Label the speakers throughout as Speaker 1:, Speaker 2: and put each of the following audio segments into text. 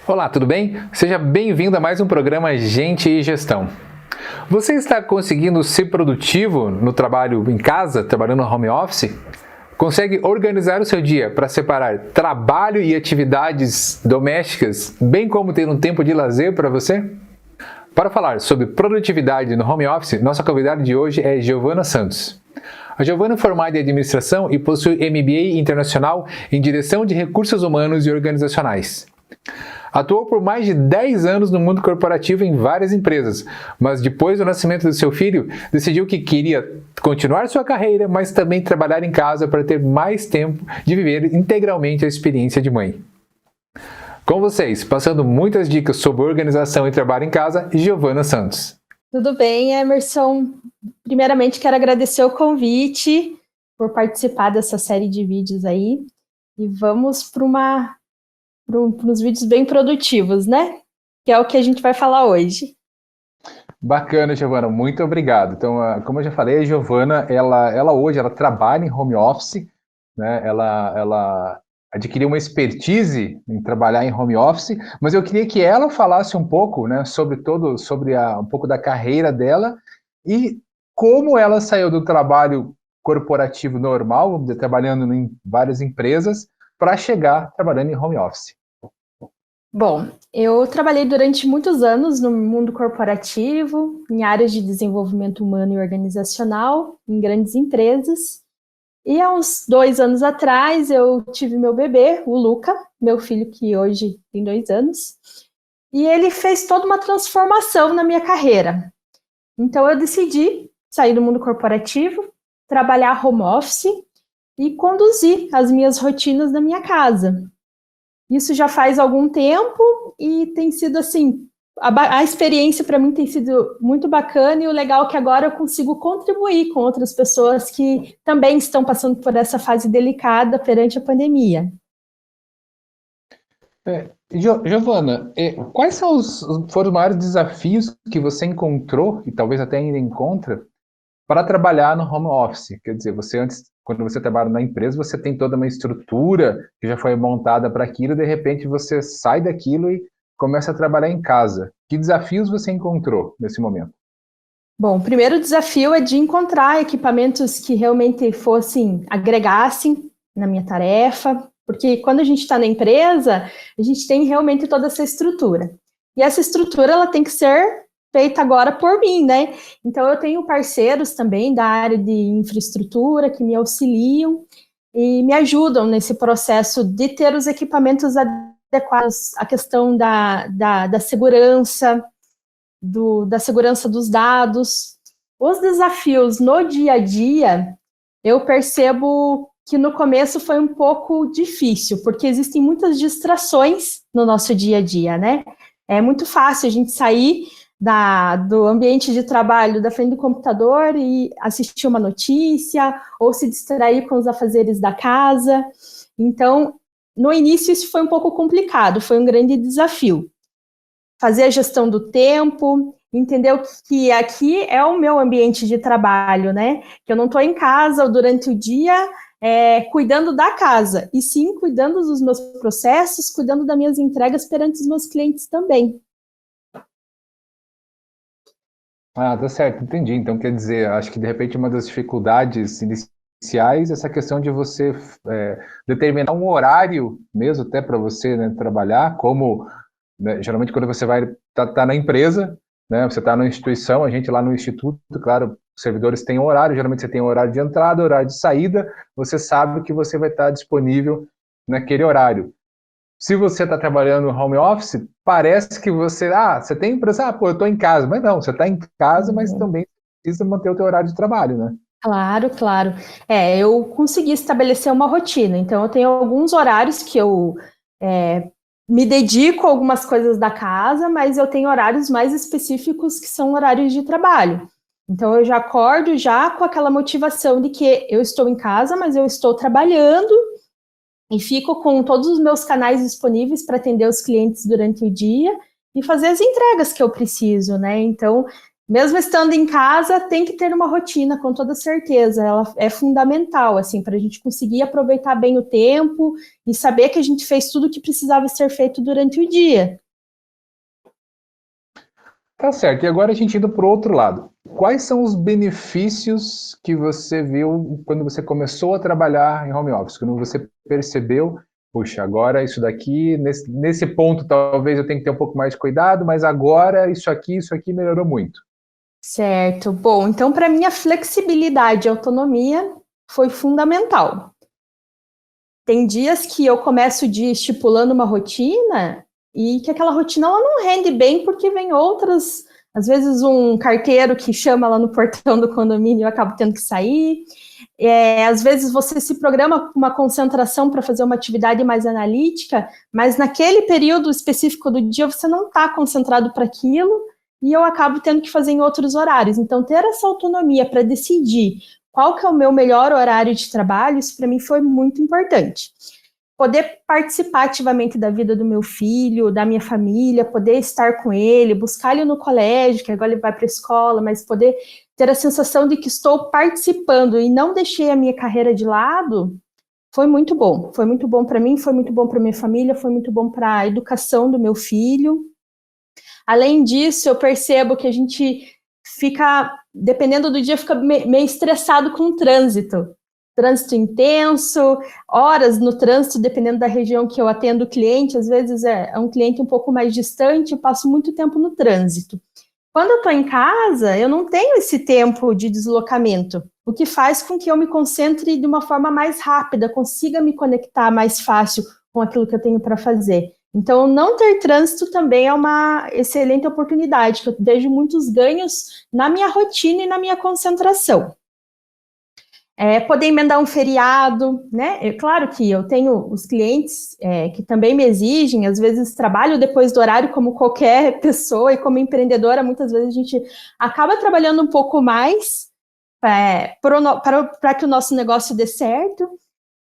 Speaker 1: Olá, tudo bem? Seja bem-vindo a mais um programa Gente e Gestão. Você está conseguindo ser produtivo no trabalho em casa, trabalhando no home office? Consegue organizar o seu dia para separar trabalho e atividades domésticas, bem como ter um tempo de lazer para você? Para falar sobre produtividade no home office, nossa convidada de hoje é Giovana Santos. A Giovana é formada em administração e possui MBA internacional em direção de recursos humanos e organizacionais. Atuou por mais de 10 anos no mundo corporativo em várias empresas, mas depois do nascimento do seu filho, decidiu que queria continuar sua carreira, mas também trabalhar em casa para ter mais tempo de viver integralmente a experiência de mãe. Com vocês, passando muitas dicas sobre organização e trabalho em casa, Giovana Santos.
Speaker 2: Tudo bem, Emerson? Primeiramente, quero agradecer o convite por participar dessa série de vídeos aí. E vamos para uns vídeos bem produtivos, né? Que é o que a gente vai falar hoje.
Speaker 1: Bacana, Giovana, muito obrigado. Então, como eu já falei, a Giovana, ela hoje trabalha em home office, né? Ela adquiriu uma expertise em trabalhar em home office, mas eu queria que ela falasse um pouco, né, sobre um pouco da carreira dela e como ela saiu do trabalho corporativo normal, vamos dizer, trabalhando em várias empresas, para chegar trabalhando em home office.
Speaker 2: Bom, eu trabalhei durante muitos anos no mundo corporativo, em áreas de desenvolvimento humano e organizacional, em grandes empresas. E há uns 2 anos atrás eu tive meu bebê, o Luca, meu filho que hoje tem 2 anos, e ele fez toda uma transformação na minha carreira. Então eu decidi sair do mundo corporativo, trabalhar home office e conduzir as minhas rotinas da minha casa. Isso já faz algum tempo e tem sido assim, a experiência para mim tem sido muito bacana e o legal é que agora eu consigo contribuir com outras pessoas que também estão passando por essa fase delicada perante a pandemia.
Speaker 1: Giovana, quais foram os maiores desafios que você encontrou, e talvez até ainda encontra, para trabalhar no home office? Quer dizer, você antes, quando você trabalha na empresa, você tem toda uma estrutura que já foi montada para aquilo, e de repente você sai daquilo e começa a trabalhar em casa. Que desafios você encontrou nesse momento?
Speaker 2: Bom, o primeiro desafio é de encontrar equipamentos que realmente agregassem na minha tarefa, porque quando a gente está na empresa, a gente tem realmente toda essa estrutura. E essa estrutura ela tem que ser feita agora por mim, né? Então eu tenho parceiros também da área de infraestrutura que me auxiliam e me ajudam nesse processo de ter os equipamentos adequados à questão da segurança, da segurança dos dados. Os desafios no dia a dia, eu percebo que no começo foi um pouco difícil, porque existem muitas distrações no nosso dia a dia, né? É muito fácil a gente sair do ambiente de trabalho, da frente do computador e assistir uma notícia, ou se distrair com os afazeres da casa. Então, no início isso foi um pouco complicado, foi um grande desafio. Fazer a gestão do tempo, entender que aqui é o meu ambiente de trabalho, né? Que eu não estou em casa durante o dia cuidando da casa, e sim cuidando dos meus processos, cuidando das minhas entregas perante os meus clientes também.
Speaker 1: Ah, tá certo, entendi. Então, quer dizer, acho que de repente uma das dificuldades iniciais é essa questão de você determinar um horário mesmo até para você, né, trabalhar, como, né, geralmente quando você vai tá na empresa, né, você está na instituição, a gente lá no instituto, claro, os servidores têm um horário, geralmente você tem um horário de entrada, horário de saída, você sabe que você vai estar disponível naquele horário. Se você está trabalhando no home office, parece que você tem empresa, eu estou em casa, mas não, você está em casa, mas também precisa manter o teu horário de trabalho, né?
Speaker 2: Claro, claro. Eu consegui estabelecer uma rotina, então eu tenho alguns horários que eu me dedico a algumas coisas da casa, mas eu tenho horários mais específicos que são horários de trabalho. Então eu já acordo já com aquela motivação de que eu estou em casa, mas eu estou trabalhando e fico com todos os meus canais disponíveis para atender os clientes durante o dia e fazer as entregas que eu preciso, né? Então Mesmo estando em casa, tem que ter uma rotina, com toda certeza. Ela é fundamental, assim, para a gente conseguir aproveitar bem o tempo e saber que a gente fez tudo o que precisava ser feito durante o dia.
Speaker 1: Tá certo. E agora a gente indo para o outro lado. Quais são os benefícios que você viu quando você começou a trabalhar em home office? Quando você percebeu, puxa, agora isso daqui, nesse ponto talvez eu tenha que ter um pouco mais de cuidado, mas agora isso aqui melhorou muito.
Speaker 2: Certo. Bom, então para mim a flexibilidade e autonomia foi fundamental. Tem dias que eu começo o dia estipulando uma rotina e que aquela rotina ela não rende bem porque vem outras, às vezes um carteiro que chama lá no portão do condomínio e eu acabo tendo que sair. Às vezes você se programa com uma concentração para fazer uma atividade mais analítica, mas naquele período específico do dia você não está concentrado para aquilo e eu acabo tendo que fazer em outros horários. Então, ter essa autonomia para decidir qual que é o meu melhor horário de trabalho, isso para mim foi muito importante. Poder participar ativamente da vida do meu filho, da minha família, poder estar com ele, buscar ele no colégio, que agora ele vai para a escola, mas poder ter a sensação de que estou participando e não deixei a minha carreira de lado, foi muito bom. Foi muito bom para mim, foi muito bom para minha família, foi muito bom para a educação do meu filho. Além disso, eu percebo que a gente fica, dependendo do dia, fica meio estressado com o trânsito. Trânsito intenso, horas no trânsito, dependendo da região que eu atendo o cliente, às vezes é um cliente um pouco mais distante, eu passo muito tempo no trânsito. Quando eu estou em casa, eu não tenho esse tempo de deslocamento, o que faz com que eu me concentre de uma forma mais rápida, consiga me conectar mais fácil com aquilo que eu tenho para fazer. Então, não ter trânsito também é uma excelente oportunidade, que eu vejo muitos ganhos na minha rotina e na minha concentração. Poder emendar um feriado, né? É claro que eu tenho os clientes que também me exigem, às vezes trabalho depois do horário como qualquer pessoa e como empreendedora, muitas vezes a gente acaba trabalhando um pouco mais para que o nosso negócio dê certo,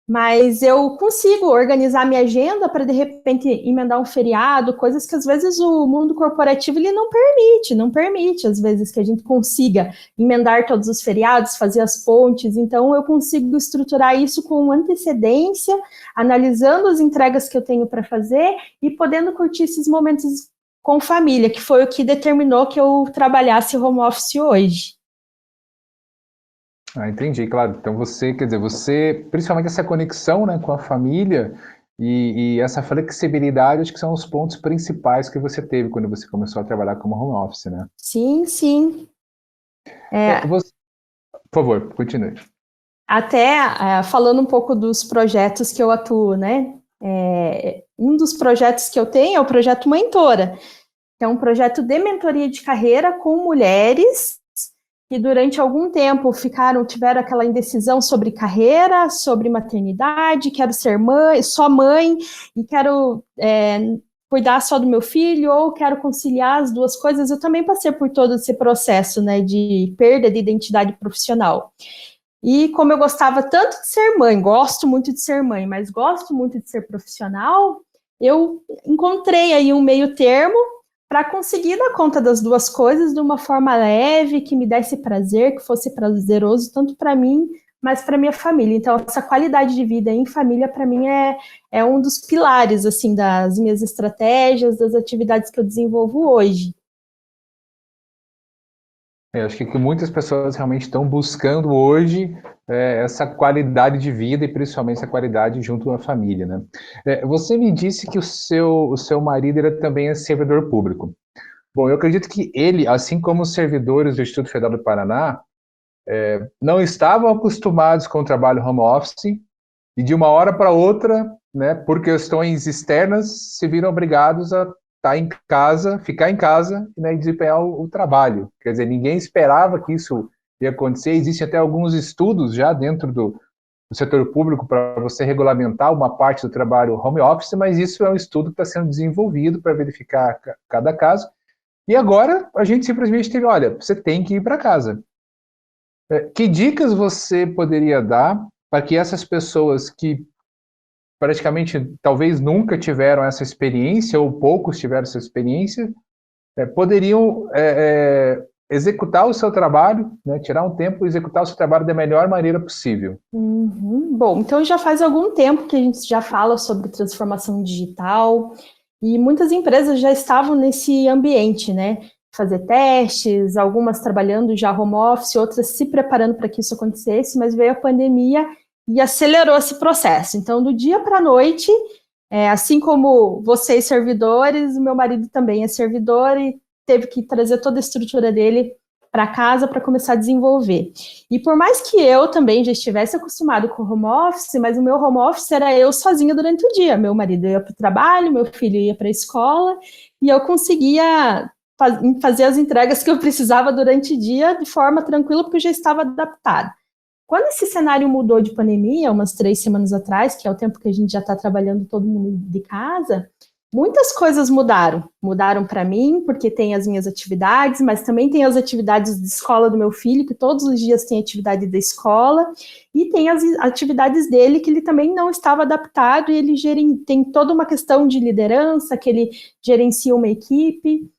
Speaker 2: mas eu consigo organizar minha agenda para, de repente, emendar um feriado, coisas que, às vezes, o mundo corporativo ele não permite, às vezes, que a gente consiga emendar todos os feriados, fazer as pontes. Então, eu consigo estruturar isso com antecedência, analisando as entregas que eu tenho para fazer e podendo curtir esses momentos com família, que foi o que determinou que eu trabalhasse home office hoje.
Speaker 1: Ah, entendi, claro. Então você, quer dizer, você, principalmente essa conexão, né, com a família e essa flexibilidade, acho que são os pontos principais que você teve quando você começou a trabalhar como home office, né?
Speaker 2: Sim, sim.
Speaker 1: Por favor, continue.
Speaker 2: Até falando um pouco dos projetos que eu atuo, né? Um dos projetos que eu tenho é o projeto Mentora, que é um projeto de mentoria de carreira com mulheres que durante algum tempo tiveram aquela indecisão sobre carreira, sobre maternidade, quero ser mãe, só mãe, e quero cuidar só do meu filho, ou quero conciliar as duas coisas. Eu também passei por todo esse processo, né, de perda de identidade profissional. E como eu gostava tanto de ser mãe, gosto muito de ser mãe, mas gosto muito de ser profissional, eu encontrei aí um meio termo para conseguir dar conta das duas coisas de uma forma leve, que me desse prazer, que fosse prazeroso tanto para mim, mas para minha família. Então, essa qualidade de vida em família, para mim, é um dos pilares assim das minhas estratégias, das atividades que eu desenvolvo hoje.
Speaker 1: Acho que muitas pessoas realmente estão buscando hoje essa qualidade de vida e principalmente essa qualidade junto à família, né? Você me disse que o seu marido ele também é servidor público. Bom, eu acredito que ele, assim como os servidores do Instituto Federal do Paraná, não estavam acostumados com o trabalho home office e de uma hora para outra, né, por questões externas, se viram obrigados a estar em casa, ficar em casa, né, e desempenhar o trabalho. Quer dizer, ninguém esperava que isso ia acontecer. Existem até alguns estudos já dentro do setor público para você regulamentar uma parte do trabalho home office, mas isso é um estudo que está sendo desenvolvido para verificar cada caso. E agora a gente simplesmente teve, olha, você tem que ir para casa. Que dicas você poderia dar para que essas pessoas que praticamente talvez nunca tiveram essa experiência ou poucos tiveram essa experiência, poderiam executar o seu trabalho, né, tirar um tempo e executar o seu trabalho da melhor maneira possível.
Speaker 2: Bom, então já faz algum tempo que a gente já fala sobre transformação digital e muitas empresas já estavam nesse ambiente, né? Fazer testes, algumas trabalhando já home office, outras se preparando para que isso acontecesse, mas veio a pandemia e acelerou esse processo. Então, do dia para a noite, assim como vocês servidores, o meu marido também é servidor e teve que trazer toda a estrutura dele para casa para começar a desenvolver. E por mais que eu também já estivesse acostumado com o home office, mas o meu home office era eu sozinha durante o dia. Meu marido ia para o trabalho, meu filho ia para a escola e eu conseguia fazer as entregas que eu precisava durante o dia de forma tranquila, porque eu já estava adaptada. Quando esse cenário mudou de pandemia, umas 3 semanas atrás, que é o tempo que a gente já está trabalhando todo mundo de casa, muitas coisas mudaram. Mudaram para mim, porque tem as minhas atividades, mas também tem as atividades de escola do meu filho, que todos os dias tem atividade da escola, e tem as atividades dele, que ele também não estava adaptado, e ele tem toda uma questão de liderança, que ele gerencia uma equipe.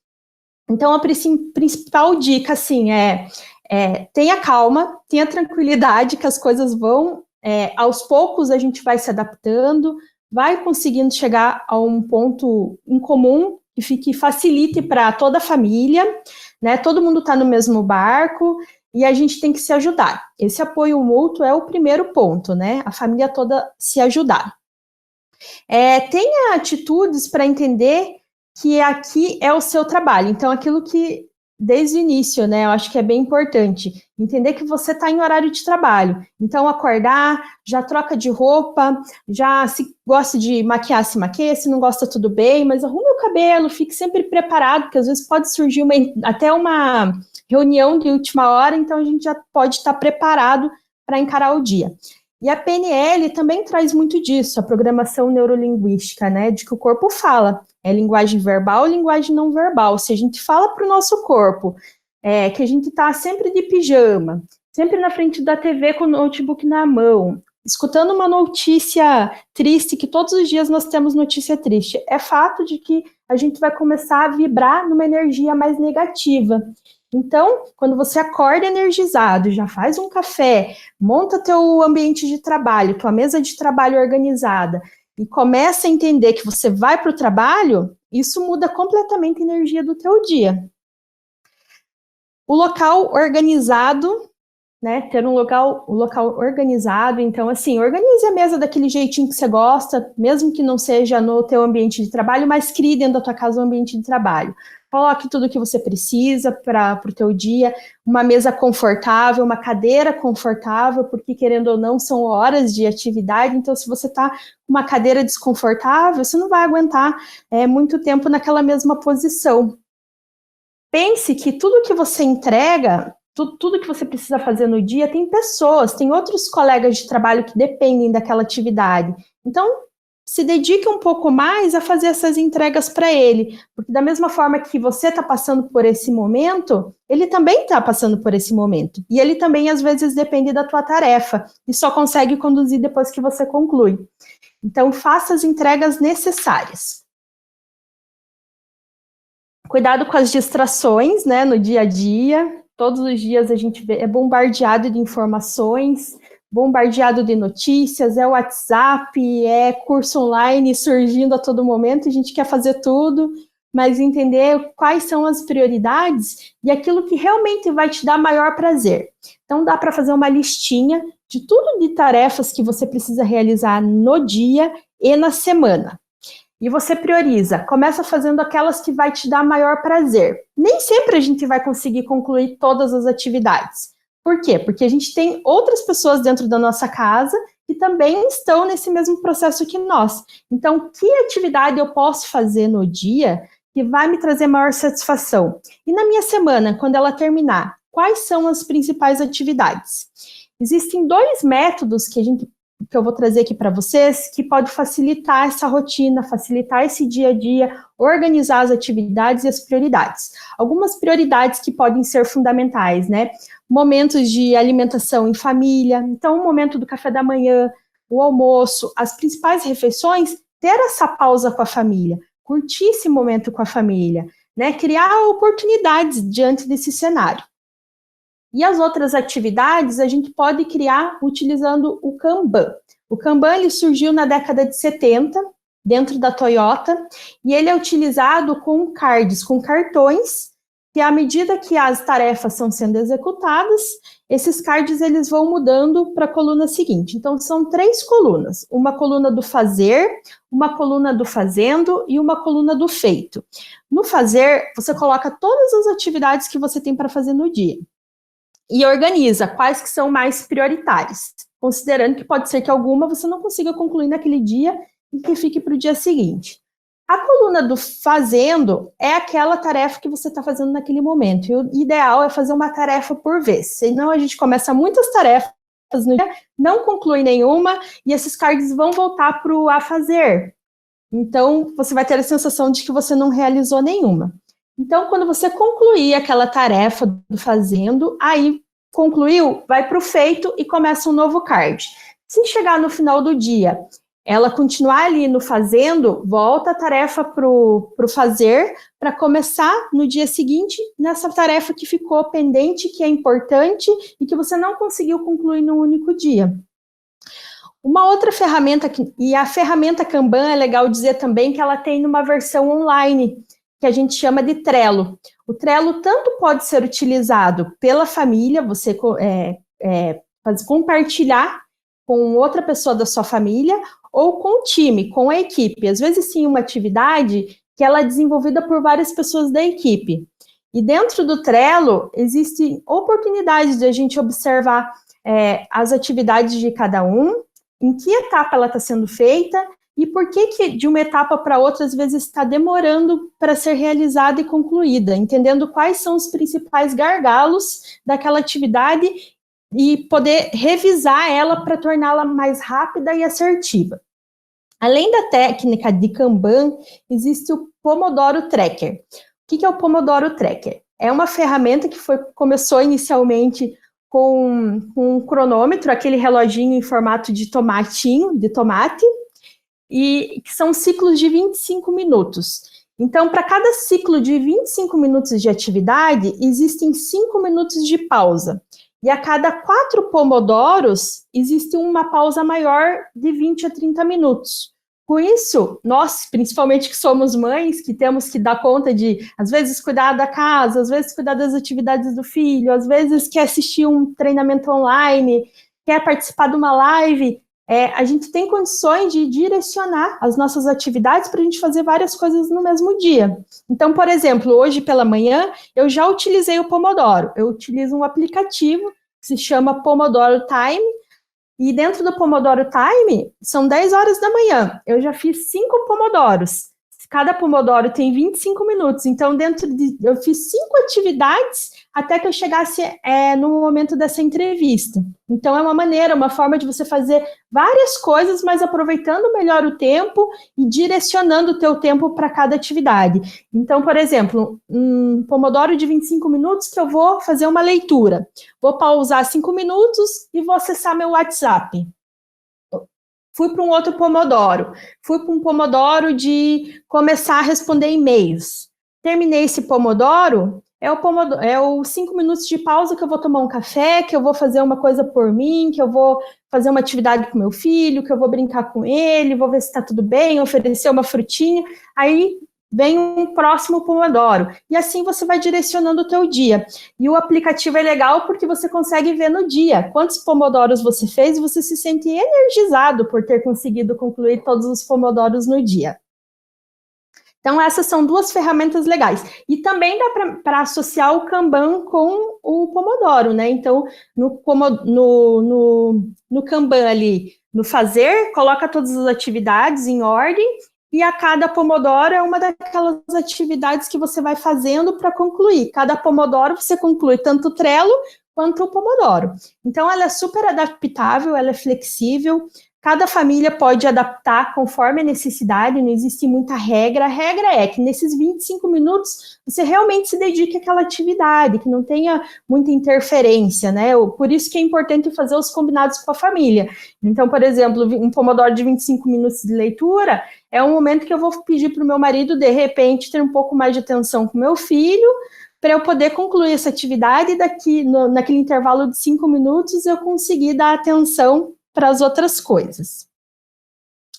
Speaker 2: Então, a principal dica, assim, tenha calma, tenha tranquilidade, que as coisas vão, aos poucos a gente vai se adaptando, vai conseguindo chegar a um ponto em comum que facilite para toda a família, né? Todo mundo está no mesmo barco e a gente tem que se ajudar. Esse apoio mútuo é o primeiro ponto, né? A família toda se ajudar. Tenha atitudes para entender que aqui é o seu trabalho. Então, aquilo que, desde o início, né, eu acho que é bem importante, entender que você está em horário de trabalho. Então, acordar, já troca de roupa, já se gosta de maquiar, se maquia, se não gosta, tudo bem, mas arrume o cabelo, fique sempre preparado, porque às vezes pode surgir até uma reunião de última hora, então a gente já pode estar preparado para encarar o dia. E a PNL também traz muito disso, a programação neurolinguística, né, de que o corpo fala. É linguagem verbal, linguagem não verbal. Se a gente fala para o nosso corpo que a gente está sempre de pijama, sempre na frente da TV com o notebook na mão, escutando uma notícia triste, que todos os dias nós temos notícia triste, é fato de que a gente vai começar a vibrar numa energia mais negativa. Então, quando você acorda energizado, já faz um café, monta teu ambiente de trabalho, tua mesa de trabalho organizada, e começa a entender que você vai para o trabalho, isso muda completamente a energia do teu dia. O local organizado, né, ter um local organizado, então assim, organize a mesa daquele jeitinho que você gosta, mesmo que não seja no teu ambiente de trabalho, mas crie dentro da tua casa um ambiente de trabalho. Coloque tudo o que você precisa para o teu dia, uma mesa confortável, uma cadeira confortável, porque querendo ou não, são horas de atividade, então se você está com uma cadeira desconfortável, você não vai aguentar muito tempo naquela mesma posição. Pense que tudo que você entrega, tudo que você precisa fazer no dia, tem pessoas, tem outros colegas de trabalho que dependem daquela atividade. Então, se dedique um pouco mais a fazer essas entregas para ele, porque da mesma forma que você está passando por esse momento, ele também está passando por esse momento. E ele também, às vezes, depende da tua tarefa e só consegue conduzir depois que você conclui. Então, faça as entregas necessárias. Cuidado com as distrações, né, no dia a dia. Todos os dias a gente é bombardeado de informações, bombardeado de notícias, é WhatsApp, é curso online surgindo a todo momento, a gente quer fazer tudo, mas entender quais são as prioridades e aquilo que realmente vai te dar maior prazer. Então dá para fazer uma listinha de tudo de tarefas que você precisa realizar no dia e na semana. E você prioriza, começa fazendo aquelas que vai te dar maior prazer. Nem sempre a gente vai conseguir concluir todas as atividades. Por quê? Porque a gente tem outras pessoas dentro da nossa casa que também estão nesse mesmo processo que nós. Então, que atividade eu posso fazer no dia que vai me trazer maior satisfação? E na minha semana, quando ela terminar, quais são as principais atividades? Existem 2 métodos que eu vou trazer aqui para vocês, que pode facilitar essa rotina, facilitar esse dia a dia, organizar as atividades e as prioridades. Algumas prioridades que podem ser fundamentais, né? Momentos de alimentação em família, então o momento do café da manhã, o almoço, as principais refeições, ter essa pausa com a família, curtir esse momento com a família, né, criar oportunidades diante desse cenário. E as outras atividades a gente pode criar utilizando o Kanban. O Kanban ele surgiu na década de 70, dentro da Toyota, e ele é utilizado com cards, com cartões, que à medida que as tarefas estão sendo executadas, esses cards eles vão mudando para a coluna seguinte. Então, são 3 colunas. Uma coluna do fazer, uma coluna do fazendo e uma coluna do feito. No fazer, você coloca todas as atividades que você tem para fazer no dia. E organiza quais que são mais prioritárias, considerando que pode ser que alguma você não consiga concluir naquele dia e que fique para o dia seguinte. A coluna do fazendo é aquela tarefa que você está fazendo naquele momento. E o ideal é fazer uma tarefa por vez. Senão a gente começa muitas tarefas no dia, não conclui nenhuma e esses cards vão voltar para o a fazer. Então, você vai ter a sensação de que você não realizou nenhuma. Então, quando você concluir aquela tarefa do fazendo, aí concluiu, vai para o feito e começa um novo card. Se chegar no final do dia, ela continuar ali no fazendo, volta a tarefa para o fazer, para começar no dia seguinte nessa tarefa que ficou pendente, que é importante e que você não conseguiu concluir num único dia. Uma outra ferramenta, e a ferramenta Kanban é legal dizer também que ela tem uma versão online, que a gente chama de Trello. O Trello tanto pode ser utilizado pela família, você compartilhar com outra pessoa da sua família, ou com o time, com a equipe. Às vezes, sim, uma atividade que ela é desenvolvida por várias pessoas da equipe. E dentro do Trello, existem oportunidades de a gente observar as atividades de cada um, em que etapa ela está sendo feita, e por que de uma etapa para outra, às vezes, está demorando para ser realizada e concluída, entendendo quais são os principais gargalos daquela atividade e poder revisar ela para torná-la mais rápida e assertiva. Além da técnica de Kanban, existe o Pomodoro Tracker. O que é o Pomodoro Tracker? É uma ferramenta que começou inicialmente com um cronômetro, aquele reloginho em formato de tomate, e que são ciclos de 25 minutos. Então, para cada ciclo de 25 minutos de atividade, existem 5 minutos de pausa. E a cada 4 pomodoros, existe uma pausa maior de 20 a 30 minutos. Com isso, nós, principalmente que somos mães, que temos que dar conta de, às vezes, cuidar da casa, às vezes, cuidar das atividades do filho, às vezes, quer assistir um treinamento online, quer participar de uma live, a gente tem condições de direcionar as nossas atividades para a gente fazer várias coisas no mesmo dia. Então, por exemplo, hoje pela manhã, eu já utilizei o Pomodoro. Eu utilizo um aplicativo que se chama Pomodoro Time, e dentro do Pomodoro Time, são 10 horas da manhã. Eu já fiz 5 pomodoros. Cada pomodoro tem 25 minutos. Então, eu fiz 5 atividades até que eu chegasse no momento dessa entrevista. Então, é uma forma de você fazer várias coisas, mas aproveitando melhor o tempo e direcionando o teu tempo para cada atividade. Então, por exemplo, um pomodoro de 25 minutos que eu vou fazer uma leitura. Vou pausar 5 minutos e vou acessar meu WhatsApp. Fui para um outro pomodoro. Fui para um pomodoro de começar a responder e-mails. Terminei esse pomodoro, é os 5 minutos de pausa que eu vou tomar um café, que eu vou fazer uma coisa por mim, que eu vou fazer uma atividade com meu filho, que eu vou brincar com ele, vou ver se está tudo bem, oferecer uma frutinha. Aí vem um próximo pomodoro. E assim você vai direcionando o teu dia. E o aplicativo é legal porque você consegue ver no dia quantos pomodoros você fez e você se sente energizado por ter conseguido concluir todos os pomodoros no dia. Então, essas são 2 ferramentas legais. E também dá para associar o Kanban com o Pomodoro, né? Então, no Kanban ali, no fazer, coloca todas as atividades em ordem, e a cada pomodoro é uma daquelas atividades que você vai fazendo para concluir. Cada pomodoro você conclui tanto o Trello quanto o Pomodoro. Então, ela é super adaptável, ela é flexível, Cada família pode adaptar conforme a necessidade, não existe muita regra. A regra é que nesses 25 minutos você realmente se dedique àquela atividade, que não tenha muita interferência, né? Por isso que é importante fazer os combinados com a família. Então, por exemplo, um Pomodoro de 25 minutos de leitura é um momento que eu vou pedir para o meu marido, de repente, ter um pouco mais de atenção com o meu filho, para eu poder concluir essa atividade e naquele intervalo de 5 minutos eu conseguir dar atenção para as outras coisas.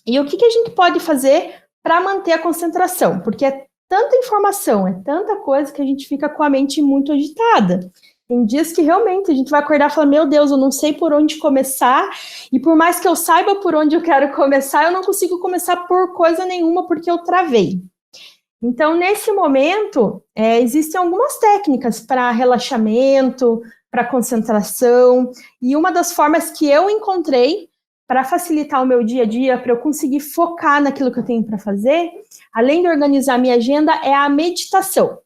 Speaker 2: E o que a gente pode fazer para manter a concentração? Porque é tanta informação, é tanta coisa que a gente fica com a mente muito agitada. Tem dias que realmente a gente vai acordar e falar, meu Deus, eu não sei por onde começar, e por mais que eu saiba por onde eu quero começar, eu não consigo começar por coisa nenhuma porque eu travei. Então, nesse momento, existem algumas técnicas para relaxamento, para concentração, e uma das formas que eu encontrei para facilitar o meu dia a dia, para eu conseguir focar naquilo que eu tenho para fazer, além de organizar minha agenda, é a meditação.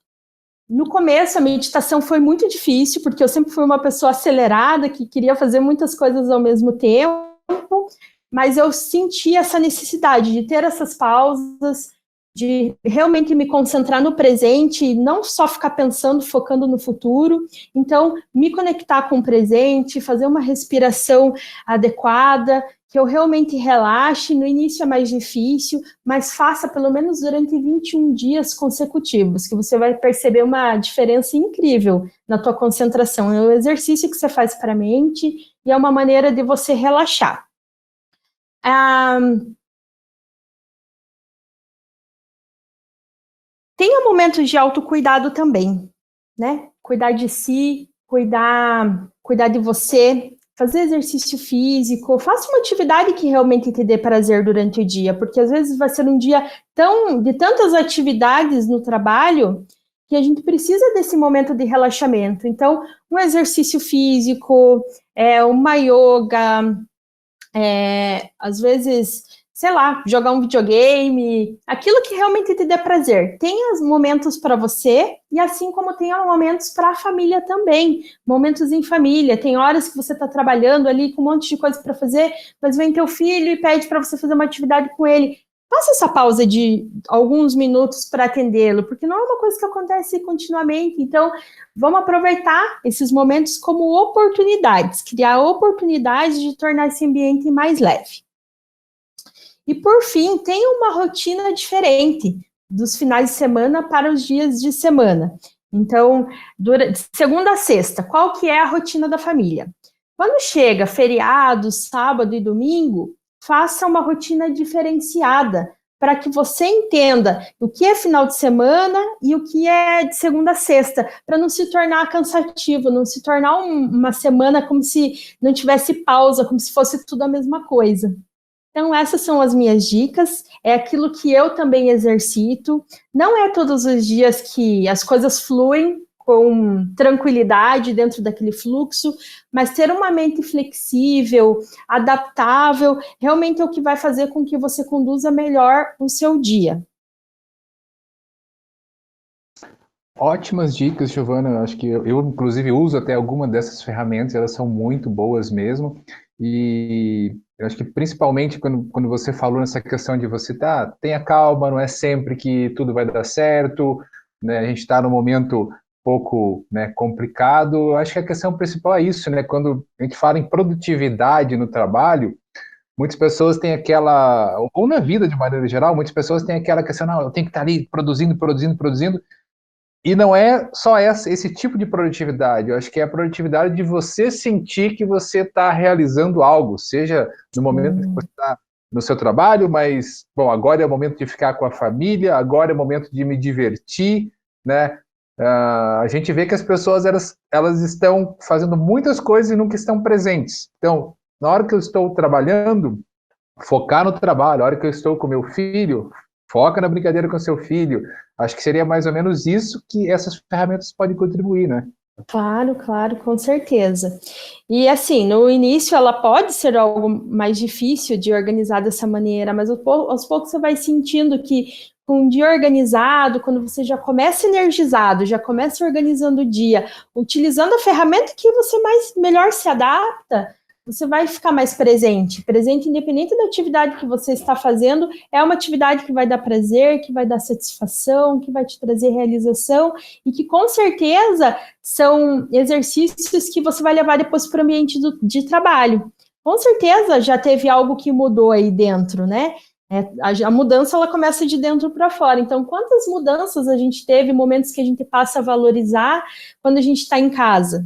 Speaker 2: No começo, a meditação foi muito difícil, porque eu sempre fui uma pessoa acelerada, que queria fazer muitas coisas ao mesmo tempo, mas eu senti essa necessidade de ter essas pausas, de realmente me concentrar no presente e não só ficar pensando, focando no futuro. Então, me conectar com o presente, fazer uma respiração adequada, que eu realmente relaxe. No início é mais difícil, mas faça pelo menos durante 21 dias consecutivos, que você vai perceber uma diferença incrível na tua concentração. É um exercício que você faz para a mente e é uma maneira de você relaxar. Tenha momentos de autocuidado também, né? Cuidar de si, cuidar de você, fazer exercício físico, faça uma atividade que realmente te dê prazer durante o dia, porque às vezes vai ser um dia de tantas atividades no trabalho que a gente precisa desse momento de relaxamento. Então, um exercício físico, uma yoga, às vezes, sei lá, jogar um videogame, aquilo que realmente te dê prazer. Tenha momentos para você e assim como tenha momentos para a família também, momentos em família. Tem horas que você está trabalhando ali com um monte de coisa para fazer, mas vem teu filho e pede para você fazer uma atividade com ele. Faça essa pausa de alguns minutos para atendê-lo, porque não é uma coisa que acontece continuamente. Então, vamos aproveitar esses momentos como oportunidades, criar oportunidades de tornar esse ambiente mais leve. E, por fim, tenha uma rotina diferente dos finais de semana para os dias de semana. Então, de segunda a sexta, qual que é a rotina da família? Quando chega feriado, sábado e domingo, faça uma rotina diferenciada para que você entenda o que é final de semana e o que é de segunda a sexta, para não se tornar cansativo, não se tornar uma semana como se não tivesse pausa, como se fosse tudo a mesma coisa. Então, essas são as minhas dicas, é aquilo que eu também exercito. Não é todos os dias que as coisas fluem com tranquilidade dentro daquele fluxo, mas ter uma mente flexível, adaptável, realmente é o que vai fazer com que você conduza melhor o seu dia.
Speaker 1: Ótimas dicas, Giovana. Eu acho que eu, inclusive, uso até alguma dessas ferramentas, elas são muito boas mesmo. E eu acho que principalmente quando você falou nessa questão de você tenha calma, não é sempre que tudo vai dar certo, né? A gente está num momento pouco, né, complicado. Eu acho que a questão principal é isso, né? Quando a gente fala em produtividade no trabalho, muitas pessoas têm ou na vida de maneira geral, muitas pessoas têm aquela questão, não, eu tenho que estar ali produzindo, e não é só esse tipo de produtividade. Eu acho que é a produtividade de você sentir que você está realizando algo, seja no momento que você está no seu trabalho, mas, bom, agora é o momento de ficar com a família, agora é o momento de me divertir, né? A gente vê que as pessoas, elas estão fazendo muitas coisas e nunca estão presentes. Então, na hora que eu estou trabalhando, focar no trabalho. Na hora que eu estou com meu filho, foca na brincadeira com seu filho. Acho que seria mais ou menos isso que essas ferramentas podem contribuir, né?
Speaker 2: Claro, com certeza. E assim, no início ela pode ser algo mais difícil de organizar dessa maneira, mas aos poucos você vai sentindo que com um dia organizado, quando você já começa energizado, já começa organizando o dia, utilizando a ferramenta que você melhor se adapta, você vai ficar mais presente. Presente independente da atividade que você está fazendo, é uma atividade que vai dar prazer, que vai dar satisfação, que vai te trazer realização e que com certeza são exercícios que você vai levar depois para o ambiente de trabalho. Com certeza já teve algo que mudou aí dentro, né? A mudança ela começa de dentro para fora. Então, quantas mudanças a gente teve, momentos que a gente passa a valorizar quando a gente está em casa?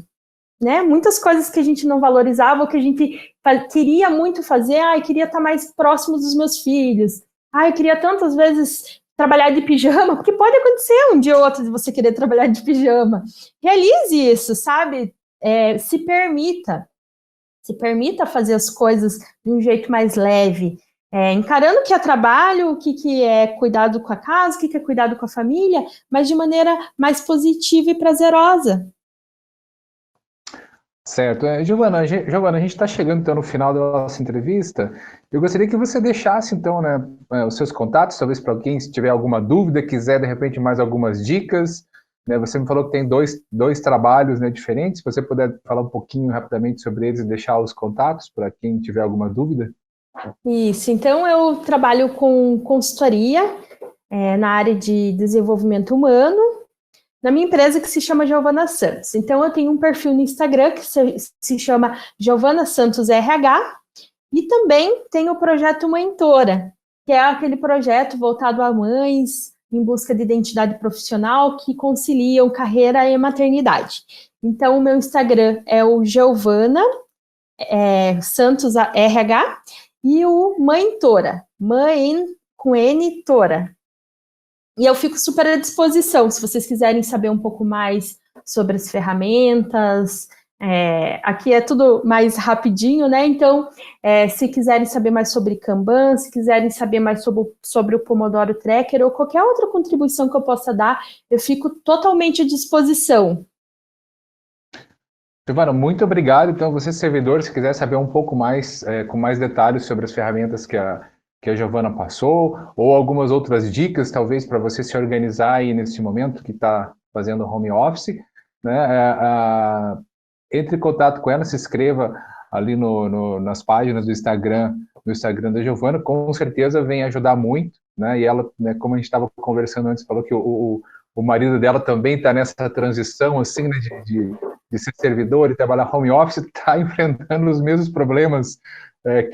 Speaker 2: Né? Muitas coisas que a gente não valorizava, ou que a gente queria muito fazer, eu queria estar mais próximo dos meus filhos, eu queria tantas vezes trabalhar de pijama, porque pode acontecer um dia ou outro de você querer trabalhar de pijama. Realize isso, sabe? Se permita fazer as coisas de um jeito mais leve, encarando que é trabalho, o que é cuidado com a casa, o que é cuidado com a família, mas de maneira mais positiva e prazerosa.
Speaker 1: Certo. Giovana, a gente está chegando então no final da nossa entrevista. Eu gostaria que você deixasse então, né, os seus contatos, talvez para alguém, se tiver alguma dúvida, quiser de repente mais algumas dicas. Né, você me falou que tem dois trabalhos, né, diferentes. Se você puder falar um pouquinho rapidamente sobre eles e deixar os contatos para quem tiver alguma dúvida.
Speaker 2: Isso. Então eu trabalho com consultoria na área de desenvolvimento humano, na minha empresa que se chama Giovana Santos. Então, eu tenho um perfil no Instagram que se chama Giovana Santos RH e também tem o projeto Mentora, que é aquele projeto voltado a mães em busca de identidade profissional que conciliam carreira e maternidade. Então, o meu Instagram é o Giovana Santos RH e o Mentora, mãe com N Tora. E eu fico super à disposição, se vocês quiserem saber um pouco mais sobre as ferramentas. Aqui é tudo mais rapidinho, né? Então, se quiserem saber mais sobre Kanban, se quiserem saber mais sobre o Pomodoro Tracker ou qualquer outra contribuição que eu possa dar, eu fico totalmente à disposição.
Speaker 1: Giovana, muito obrigado. Então, você, servidor, se quiser saber um pouco mais, com mais detalhes sobre as ferramentas que a Giovana passou, ou algumas outras dicas, talvez, para você se organizar aí nesse momento que está fazendo home office, né? Entre em contato com ela, se inscreva ali nas páginas do Instagram da Giovana, com certeza vem ajudar muito, né? E ela, né, como a gente estava conversando antes, falou que o marido dela também está nessa transição, assim, né, de ser servidor e trabalhar home office, está enfrentando os mesmos problemas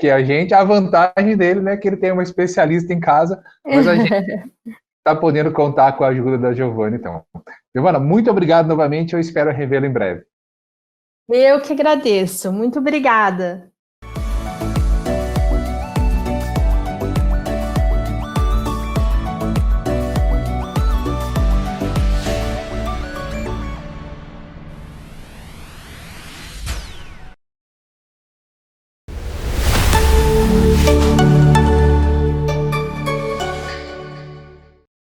Speaker 1: que a gente. A vantagem dele, né, que ele tem uma especialista em casa, mas a gente está podendo contar com a ajuda da Giovana, então. Giovana, muito obrigado novamente, eu espero revê-la em breve.
Speaker 2: Eu que agradeço. Muito obrigada.